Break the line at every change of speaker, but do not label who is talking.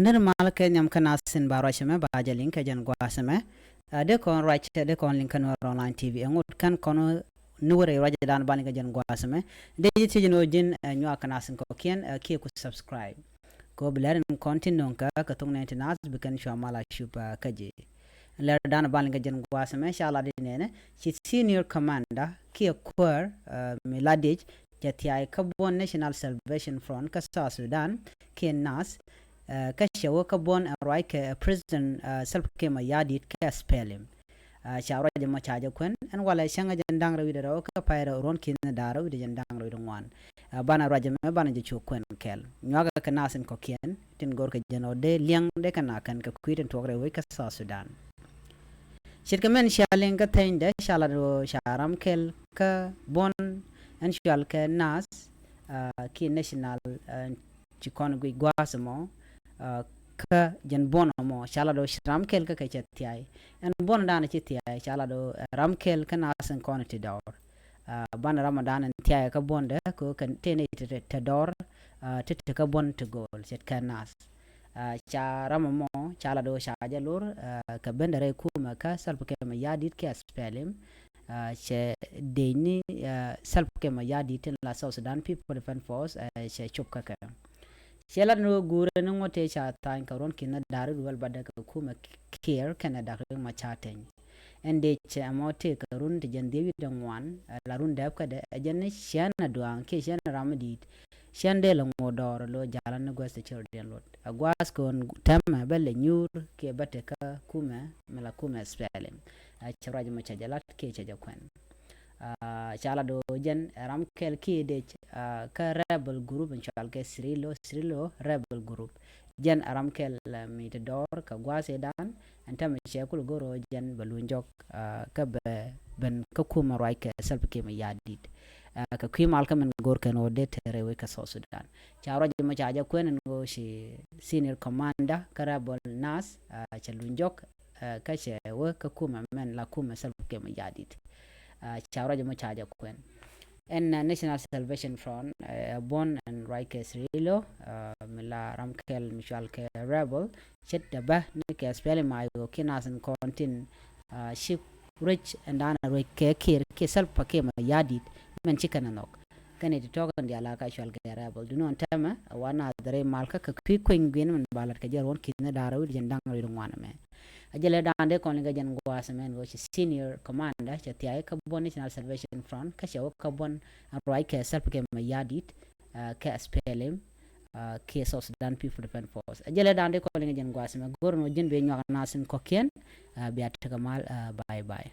Aner mal ke nyam kana sin baro sheme ba jalin ke jan gwa seme de kon right de kon link kan online tv ngot kan kono nuwere raja dan ban ke jan gwa seme de ti jino jin nyua kana sin ko kien ki ku subscribe ko blaren content non ka tong na internet bi kan shwa mala shupa kaje ler dan ban ke jan gwa seme inshallah de ne chi senior commander ki kwar miladej jatiai kabon national salvation front ka Sudan ki nas كشوا كبون رايك president self كما ياديت كاسبلم شاورا جما تشاجا كون ان ولا شنga jandang rawi daro ka paira ron kin daro de jandang rawi dongwan bana raja me bana je chokwen kel nyaga ka nasin ko kien tin gor ka jano de liang de kana kan ka kwiten togre we ka Sudan shit ka men shalen ka tende shala do sharam kel ka bon en shal ka nas ki national chikon gui gwasmo ka jan bono mo shala do shram kel ka chetiai en bono dana chetiai shala do ram kel kana san konti dor ban ramadan en tiai ka bonde ko kan tene te dor te ka bon to gol set kanas cha ramamo shala do shaja lur ka bendere kuma ka salp ke ma yadit ke aspelim che deni salp ke ma yadit la South Sudan People Defense Force che chupka ka Shela no gure no ngote cha tan karon kina daru wal bada ka kuma care kana daru ma chaten ende che amote karun de jande wi dangwan la run dab ka de ajane shana duan ke shana ramadi shande la ngodor lo jalan no gwas children lot agwas kon tamma belle nyur ke bate ka kuma mala kuma spelem charaje ma chajalat ke chaja kwen chala do jen ram kel ki de ka rebel group chal ke srilo rebel group jen aram kel mi de dor ka gwase dan anta me chekul goro jen balunjok ka be ben ka kuma rai ke self ke me yadit ka kwimal ka men gor ken ode tere we ka Sudan charo je ma chaja kwen ngo shi senior commander ka rebel nas chalunjok ka che we ka kuma men la kuma self ke me yadit chawra jama chaja kwen en national salvation front bon and right rilo mila ramkel michal ke rebel chet ba ne ke spell my kinas and contin ship rich and ana ke kir ke sal pake ma yadit men chikana nok kane to talk on diala ka shal ke rebel du non tama wana dare malka ka kwen gwen man balat ka jaron kinna darawi jandang ri ngwana me ajele dande kon ga jan gwas men go senior commander chatiai ka bon national salvation front ka shaw ka bon roi ke self ke ma yadit ke spelem ke South Sudan People Defense Force ajele dande kon ga jan gwas men gorno jin be nyaka nasin ko ken biat ka mal bye bye